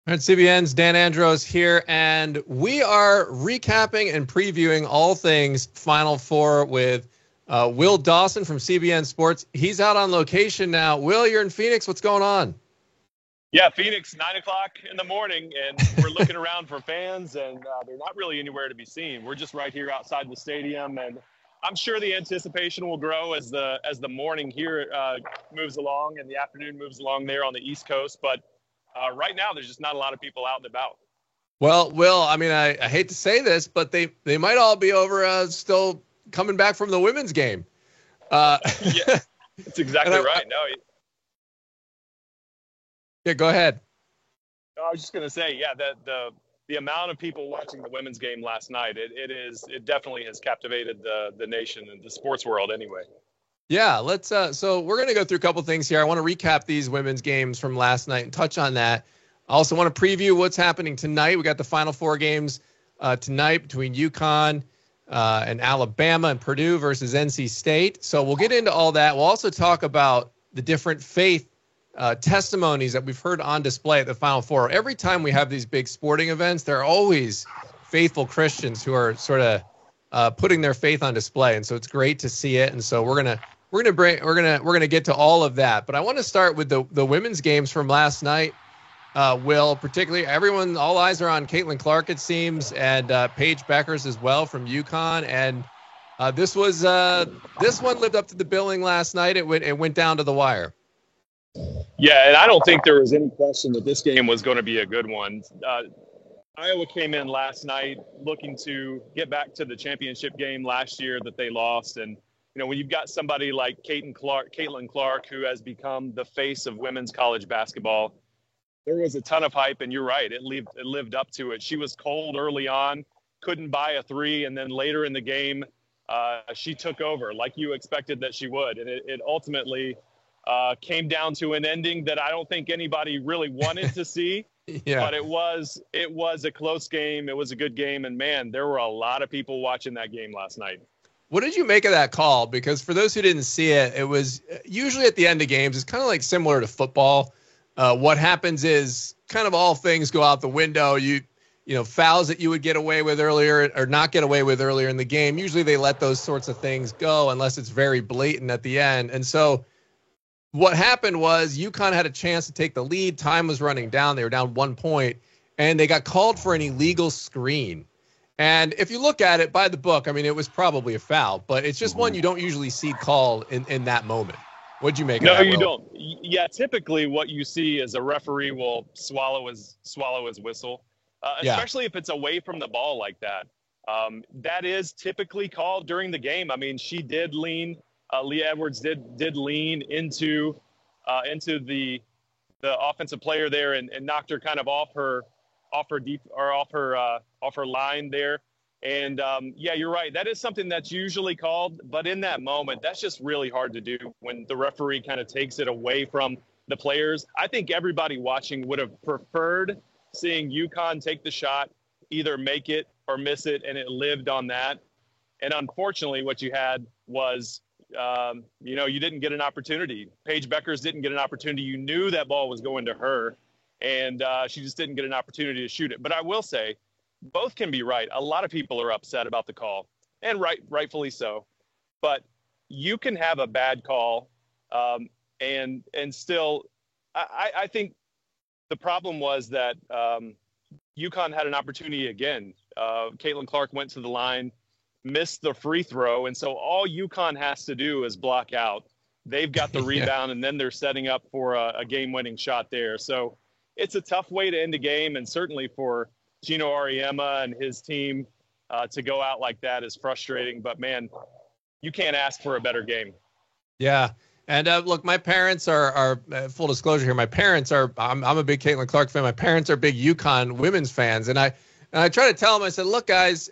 All right, CBN's Dan Andros here, and we are recapping and previewing all things Final Four with Will Dawson from CBN Sports. He's out on location now. Will, you're in Phoenix. What's going on? Yeah, Phoenix, 9 o'clock in the morning, and we're looking around for fans, and they're not really anywhere to be seen. We're just right here outside the stadium, and I'm sure the anticipation will grow as the morning here moves along and the afternoon moves along there on the East Coast. But right now, there's just not a lot of people out and about. Well, Will, I mean, I hate to say this, but they might all be over still coming back from the women's game. Yeah, that's exactly right. No. Yeah, go ahead. I was just going to say, yeah, the amount of people watching the women's game last night, it definitely has captivated the nation and the sports world anyway. Yeah, let's so we're going to go through a couple things here. I want to recap these women's games from last night and touch on that. I also want to preview what's happening tonight. We got the Final Four games tonight between UConn and Alabama and Purdue versus NC State. So we'll get into all that. We'll also talk about the different faith testimonies that we've heard on display at the Final Four. Every time we have these big sporting events, there are always faithful Christians who are sort of putting their faith on display, and so it's great to see it. And so we're gonna get to all of that. But I want to start with the women's games from last night. Will, particularly all eyes are on Caitlin Clark, it seems, and Paige Bueckers as well from UConn. And this one lived up to the billing last night. It went down to the wire. Yeah, and I don't think there was any question that this game was going to be a good one. Iowa came in last night looking to get back to the championship game last year that they lost. And, you know, when you've got somebody like Caitlin Clark, who has become the face of women's college basketball, there was a ton of hype, and you're right, it lived up to it. She was cold early on, couldn't buy a three, and then later in the game, she took over like you expected that she would. And it ultimately came down to an ending that I don't think anybody really wanted to see. Yeah. But it was a close game. It was a good game. And, man, there were a lot of people watching that game last night. What did you make of that call? Because for those who didn't see it, it was usually at the end of games, it's kind of like similar to football. What happens is kind of all things go out the window. You know, fouls that you would get away with earlier or not get away with earlier in the game, usually they let those sorts of things go unless it's very blatant at the end. And so what happened was UConn had a chance to take the lead. Time was running down. They were down 1 point, and they got called for an illegal screen. And if you look at it by the book, I mean, it was probably a foul, but it's just one you don't usually see called in that moment. What'd you make of that? No, you don't. Yeah, typically what you see is a referee will swallow his whistle, especially if it's away from the ball like that. That is typically called during the game. I mean, she did lean. Leah Edwards did lean into the offensive player there and knocked her kind of off her line there. And yeah, you're right. That is something that's usually called, but in that moment, that's just really hard to do when the referee kind of takes it away from the players. I think everybody watching would have preferred seeing UConn take the shot, either make it or miss it, and it lived on that. And unfortunately, what you had was you didn't get an opportunity. Paige Bueckers didn't get an opportunity. You knew that ball was going to her, and she just didn't get an opportunity to shoot it. But I will say, both can be right. A lot of people are upset about the call, and rightfully so. But you can have a bad call, and still, I think the problem was that UConn had an opportunity again. Caitlin Clark went to the line, missed the free throw, and so all UConn has to do is block out. They've got the rebound, and then they're setting up for a game-winning shot there. So it's a tough way to end a game, and certainly for Gino Auriemma and his team to go out like that is frustrating. But, man, you can't ask for a better game. Yeah. And look, my parents are full disclosure here. My parents are I'm a big Caitlin Clark fan. My parents are big UConn women's fans. And I try to tell them, I said, look, guys,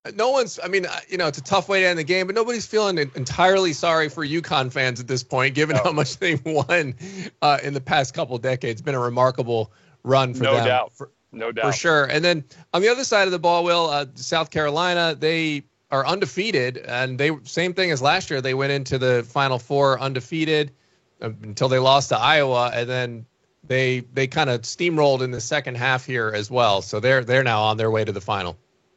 it's a tough way to end the game, but nobody's feeling entirely sorry for UConn fans at this point, given how much they've won in the past couple of decades. It's been a remarkable run for them. No doubt. For sure. And then on the other side of the ball, Will, South Carolina, they are undefeated, and same thing as last year. They went into the Final Four undefeated until they lost to Iowa, and then they kind of steamrolled in the second half here as well. So they're now on their way to the final.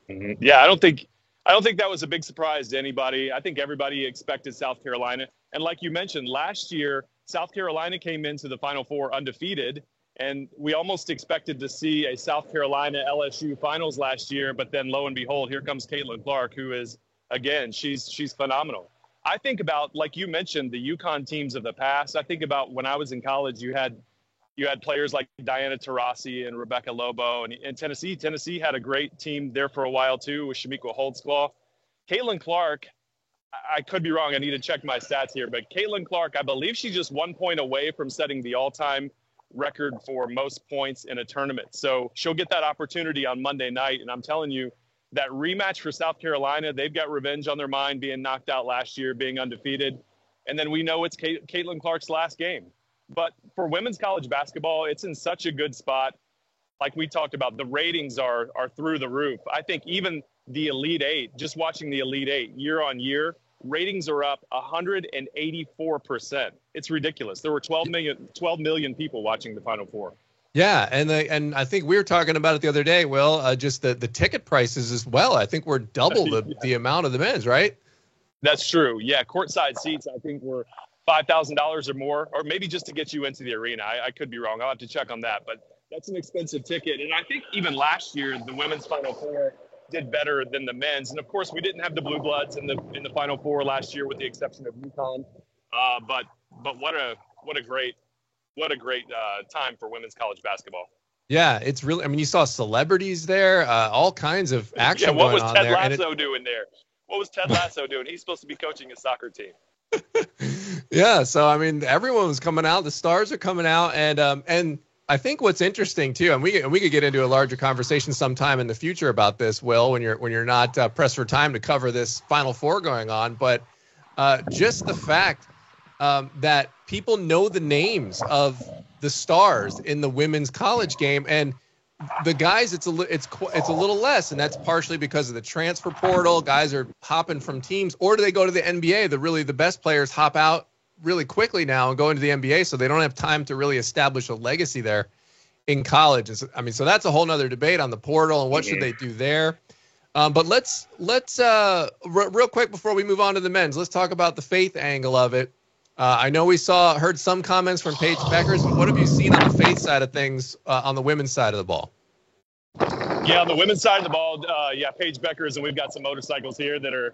Mm-hmm. Yeah, I don't think that was a big surprise to anybody. I think everybody expected South Carolina. And like you mentioned, last year, South Carolina came into the Final Four undefeated, and we almost expected to see a South Carolina LSU finals last year. But then lo and behold, here comes Caitlin Clark, who is, again, she's phenomenal. I think about, like you mentioned, the UConn teams of the past. I think about when I was in college, you had players like Diana Taurasi and Rebecca Lobo, and Tennessee. Tennessee had a great team there for a while too with Shamika Holtzclaw. Caitlin Clark, I could be wrong. I need to check my stats here, but Caitlin Clark, I believe she's just 1 point away from setting the all-time record for most points in a tournament. So she'll get that opportunity on Monday night, and I'm telling you, that rematch for South Carolina, they've got revenge on their mind, being knocked out last year, being undefeated. And then we know it's Caitlin Clark's last game. But for women's college basketball, it's in such a good spot. Like we talked about, the ratings are through the roof. I think even the Elite Eight, just watching the Elite Eight year on year, ratings are up 184%. It's ridiculous. There were 12 million people watching the Final Four. Yeah, and I think we were talking about it the other day, Will, just the ticket prices as well. I think we're double the amount of the men's, right? That's true. Yeah, courtside seats, I think, were $5,000 or more, or maybe just to get you into the arena. I could be wrong. I'll have to check on that. But that's an expensive ticket. And I think even last year, the women's Final Four did better than the men's. And, of course, we didn't have the Blue Bloods in the Final Four last year with the exception of UConn. But what a great time for women's college basketball. Yeah, it's really – I mean, you saw celebrities there, all kinds of action going on there. What was Ted Lasso doing there? What was Ted Lasso doing? He's supposed to be coaching his soccer team. Yeah, so I mean, everyone was coming out. The stars are coming out, and I think what's interesting too, and we could get into a larger conversation sometime in the future about this, Will, when you're not pressed for time to cover this Final Four going on, but just the fact that people know the names of the stars in the women's college game, and the guys, it's a little less, and that's partially because of the transfer portal. Guys are hopping from teams, or do they go to the NBA? The best players hop out really quickly now and go into the NBA, so they don't have time to really establish a legacy there in college. I mean, so that's a whole nother debate on the portal and what should they do there. But let's real quick before we move on to the men's, let's talk about the faith angle of it. I know we heard some comments from Paige Bueckers, but what have you seen on the faith side of things on the women's side of the ball? Yeah, on the women's side of the ball, Paige Bueckers, and we've got some motorcycles here that are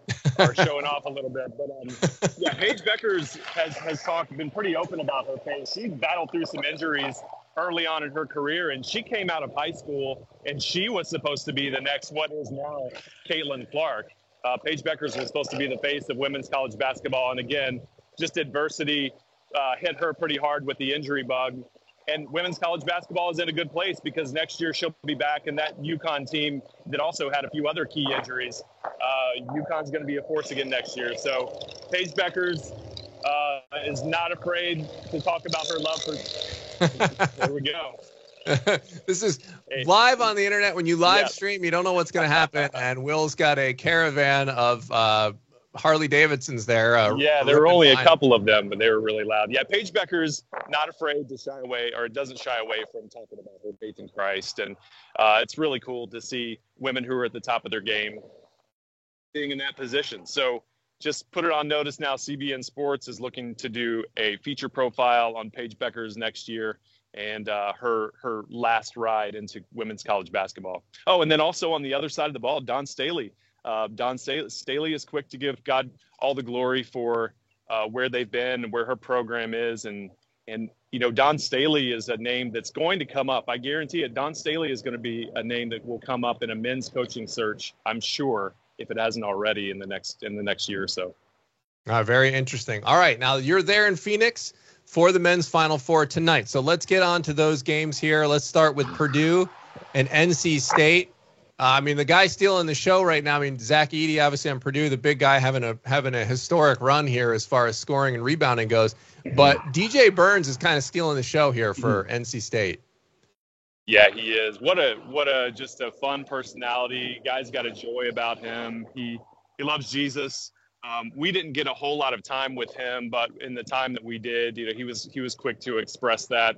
showing off a little bit. But Paige Bueckers has been pretty open about her faith. She battled through some injuries early on in her career, and she came out of high school, and she was supposed to be the next, what is now, Caitlin Clark. Paige Bueckers was supposed to be the face of women's college basketball, and again, just adversity hit her pretty hard with the injury bug. And women's college basketball is in a good place because next year she'll be back, and that UConn team that also had a few other key injuries, UConn's going to be a force again next year. So Paige Bueckers is not afraid to talk about her love for – there we go. This is live on the internet. When you live stream, you don't know what's going to happen, and Will's got a caravan of Harley Davidsons there. There were only a couple of them, but they were really loud. Yeah, Paige Bueckers not afraid to shy away, or doesn't shy away from talking about her faith in Christ. And it's really cool to see women who are at the top of their game being in that position. So just put it on notice now. CBN Sports is looking to do a feature profile on Paige Bueckers next year and her last ride into women's college basketball. Oh, and then also on the other side of the ball, Dawn Staley. Dawn Staley is quick to give God all the glory for where they've been and where her program is. And Dawn Staley is a name that's going to come up. I guarantee it. Dawn Staley is going to be a name that will come up in a men's coaching search, I'm sure, if it hasn't already in the next year or so. Very interesting. All right. Now you're there in Phoenix for the men's Final Four tonight. So let's get on to those games here. Let's start with Purdue and NC State. I mean, the guy stealing the show right now, I mean, Zach Edey, obviously on Purdue, the big guy having a historic run here as far as scoring and rebounding goes. But DJ Burns is kind of stealing the show here for NC State. Yeah, he is. What a just a fun personality. Guy's got a joy about him. He loves Jesus. We didn't get a whole lot of time with him, but in the time that we did, he was quick to express that.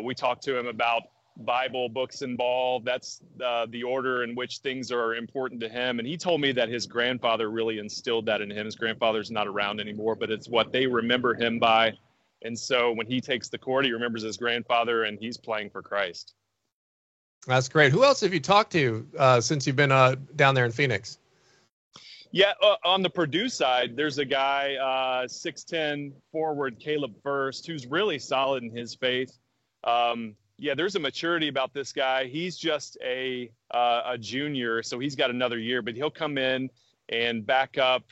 We talked to him about Bible, books, and ball. That's the order in which things are important to him. And he told me that his grandfather really instilled that in him. His grandfather's not around anymore, but it's what they remember him by. And so when he takes the court, he remembers his grandfather, and he's playing for Christ. That's great. Who else have you talked to since you've been down there in Phoenix? Yeah, on the Purdue side, there's a guy, 6'10", forward, Caleb First, who's really solid in his faith. Yeah, there's a maturity about this guy. He's just a junior, so he's got another year, but he'll come in and back up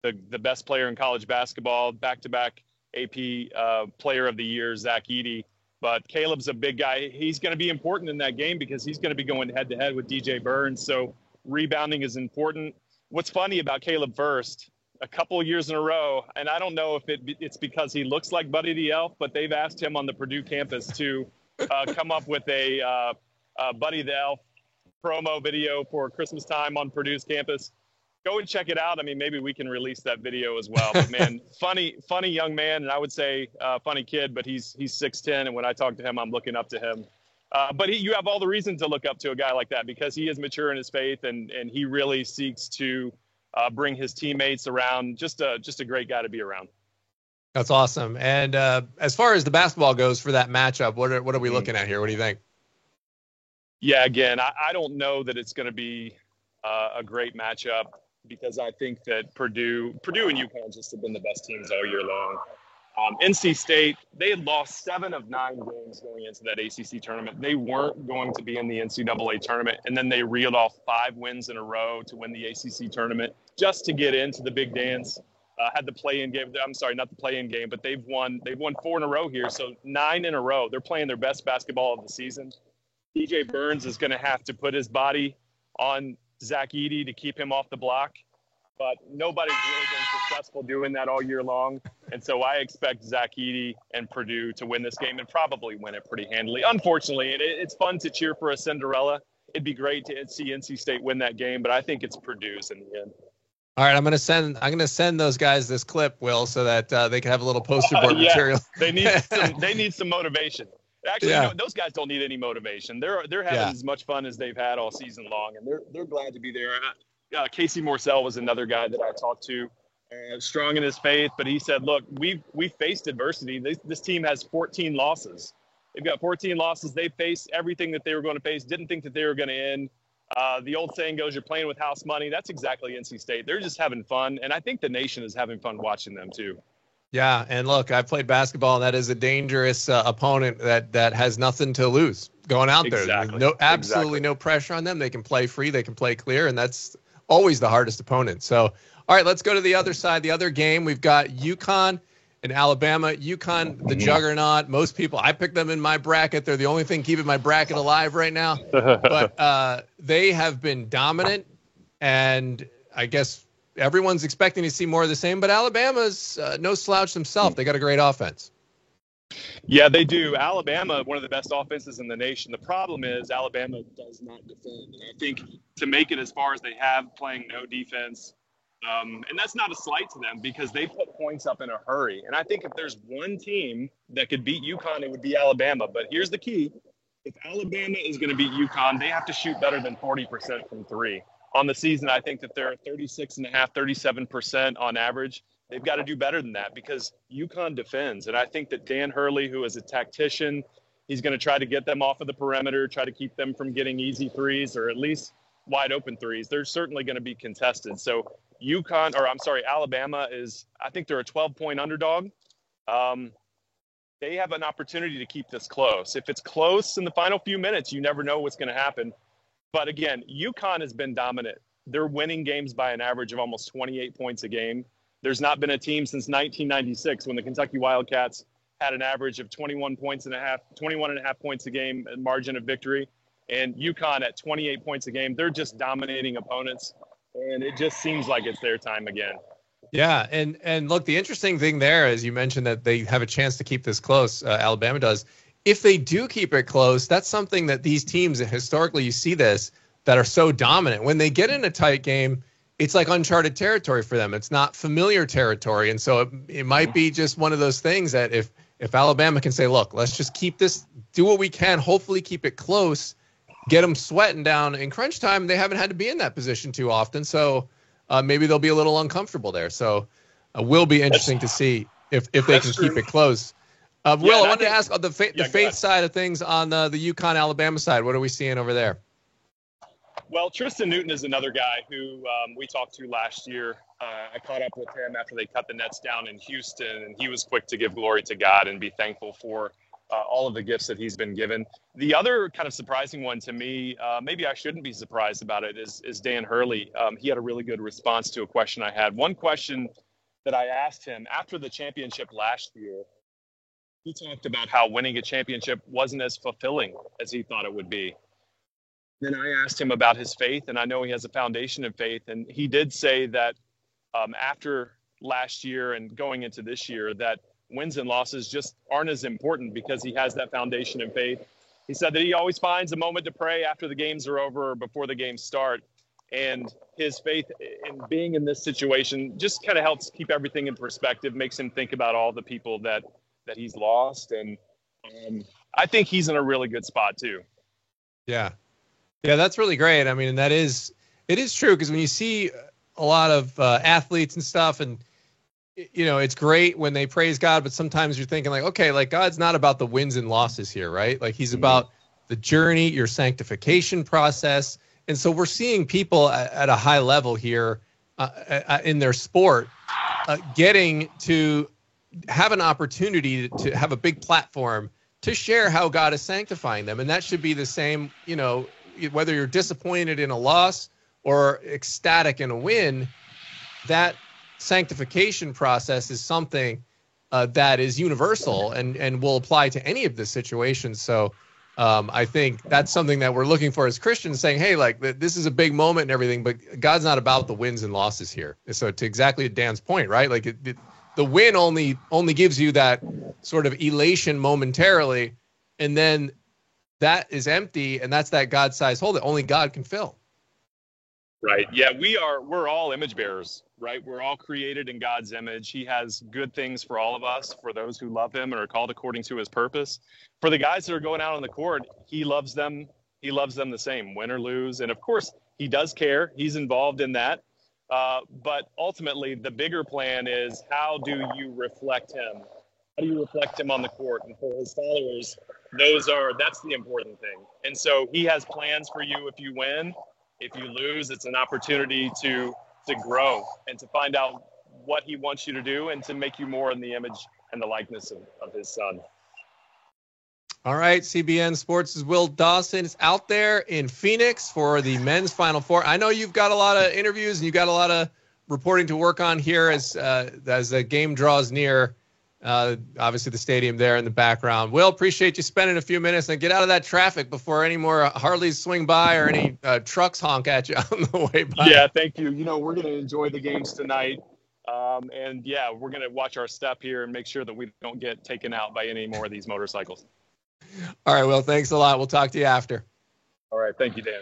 the best player in college basketball, back-to-back AP Player of the Year, Zach Edey. But Caleb's a big guy. He's going to be important in that game because he's going to be going head-to-head with DJ Burns, so rebounding is important. What's funny about Caleb First, a couple of years in a row, and I don't know if it's because he looks like Buddy the Elf, but they've asked him on the Purdue campus to come up with a Buddy the Elf promo video for Christmas time on Purdue's campus. Go and check it out. I mean, maybe we can release that video as well. But, man, funny young man, and I would say funny kid, but he's 6'10", and when I talk to him, I'm looking up to him. But you have all the reason to look up to a guy like that because he is mature in his faith, and he really seeks to bring his teammates around. Just a great guy to be around. That's awesome. And as far as the basketball goes for that matchup, what are we looking at here? What do you think? Yeah, again, I don't know that it's going to be a great matchup because I think that Purdue and UConn just have been the best teams all year long. NC State, they had lost 7 of 9 games going into that ACC tournament. They weren't going to be in the NCAA tournament, and then they reeled off 5 wins in a row to win the ACC tournament just to get into the big dance. Had the play-in game. I'm sorry, not the play-in game, but they've won 4 in a row here, so 9 in a row. They're playing their best basketball of the season. DJ Burns is going to have to put his body on Zach Edey to keep him off the block, but nobody's really been successful doing that all year long. And so I expect Zach Edey and Purdue to win this game and probably win it pretty handily. Unfortunately, it's fun to cheer for a Cinderella. It'd be great to see NC State win that game, but I think it's Purdue's in the end. All right, I'm gonna send those guys this clip, Will, so that they can have a little poster board material. They need some motivation. Actually, no, those guys don't need any motivation. They're having as much fun as they've had all season long, and they're glad to be there. Casey Morsell was another guy that I talked to, strong in his faith, but he said, "Look, we've faced adversity. This team has 14 losses. They've got 14 losses. They faced everything that they were going to face. Didn't think that they were going to end. The old saying goes, you're playing with house money. That's exactly NC State. They're just having fun, and I think the nation is having fun watching them too." Yeah, and look, I've played basketball, and that is a dangerous opponent that has nothing to lose going out there. Absolutely no pressure on them. They can play free, they can play clear, and that's always the hardest opponent. So, all right, let's go to the other side. The other game, we've got UConn and Alabama. UConn, the juggernaut. Most people, I picked them in my bracket. They're the only thing keeping my bracket alive right now. But they have been dominant, and I guess everyone's expecting to see more of the same, but Alabama's no slouch themselves. They got a great offense. Yeah, they do. Alabama, one of the best offenses in the nation. The problem is Alabama does not defend. And I think to make it as far as they have, playing no defense, and that's not a slight to them because they put points up in a hurry. And I think if there's one team that could beat UConn, it would be Alabama. But here's the key. If Alabama is going to beat UConn, they have to shoot better than 40% from 3. On the season, I think that they're 36.5%, 37% on average. They've got to do better than that because UConn defends. And I think that Dan Hurley, who is a tactician, he's going to try to get them off of the perimeter, try to keep them from getting easy threes or at least wide open threes. They're certainly going to be contested. So Alabama is, I think they're a 12-point underdog. They have an opportunity to keep this close. If it's close in the final few minutes, you never know what's going to happen. But again, UConn has been dominant. They're winning games by an average of almost 28 points a game. There's not been a team since 1996 when the Kentucky Wildcats had an average of 21 and a half points a game margin of victory. And UConn at 28 points a game, they're just dominating opponents. And it just seems like it's their time again. Yeah, and look, the interesting thing there, as you mentioned, that they have a chance to keep this close, Alabama does. If they do keep it close, that's something that these teams, historically you see this, that are so dominant. When they get in a tight game, it's like uncharted territory for them. It's not familiar territory. And so it might be just one of those things that if if Alabama can say, look, let's just keep this, do what we can, hopefully keep it close, get them sweating down in crunch time. They haven't had to be in that position too often. So maybe they'll be a little uncomfortable there. So will be interesting to see if they can keep it close. Will, I wanted to ask on the faith side of things on the UConn-Alabama side. What are we seeing over there? Well, Tristan Newton is another guy who we talked to last year. I caught up with him after they cut the nets down in Houston, and he was quick to give glory to God and be thankful for all of the gifts that he's been given. The other kind of surprising one to me, maybe I shouldn't be surprised about it, is Dan Hurley. He had a really good response to a question I had. One question that I asked him after the championship last year, he talked about how winning a championship wasn't as fulfilling as he thought it would be. Then I asked him about his faith, and I know he has a foundation of faith. And he did say that after last year and going into this year, that wins and losses just aren't as important because he has that foundation of faith. He said that he always finds a moment to pray after the games are over or before the games start. And his faith in being in this situation just kind of helps keep everything in perspective, makes him think about all the people that he's lost. And I think he's in a really good spot too. Yeah. Yeah, that's really great. I mean, it is true, because when you see a lot of athletes and stuff, and it's great when they praise God, but sometimes you're thinking like, okay, like God's not about the wins and losses here, right? Like he's about the journey, your sanctification process. And so we're seeing people at a high level here in their sport getting to have an opportunity to have a big platform to share how God is sanctifying them. And that should be the same, whether you're disappointed in a loss or ecstatic in a win. That sanctification process is something that is universal and will apply to any of the situations. So I think that's something that we're looking for as Christians, saying, hey, like this is a big moment and everything, but God's not about the wins and losses here. So to exactly Dan's point, right? Like the win only gives you that sort of elation momentarily, and then that is empty, and that's that God-sized hole that only God can fill. Right. Yeah, we're all image bearers, right? We're all created in God's image. He has good things for all of us, for those who love him and are called according to his purpose. For the guys that are going out on the court, he loves them. He loves them the same, win or lose. And of course, he does care. He's involved in that. But ultimately, the bigger plan is, how do you reflect him? How do you reflect him on the court? And for his followers, that's the important thing. And so he has plans for you if you win. If you lose, it's an opportunity to grow and to find out what he wants you to do and to make you more in the image and the likeness of his son. All right, CBN Sports' Will Dawson is out there in Phoenix for the men's Final Four. I know you've got a lot of interviews and you've got a lot of reporting to work on here as the game draws near. Obviously the stadium there in the background. Will, appreciate you spending a few minutes, and get out of that traffic before any more Harleys swing by or any trucks honk at you on the way by. Yeah, thank you. We're going to enjoy the games tonight. And yeah, we're going to watch our step here and make sure that we don't get taken out by any more of these motorcycles. All right, Will, thanks a lot. We'll talk to you after. All right. Thank you, Dan.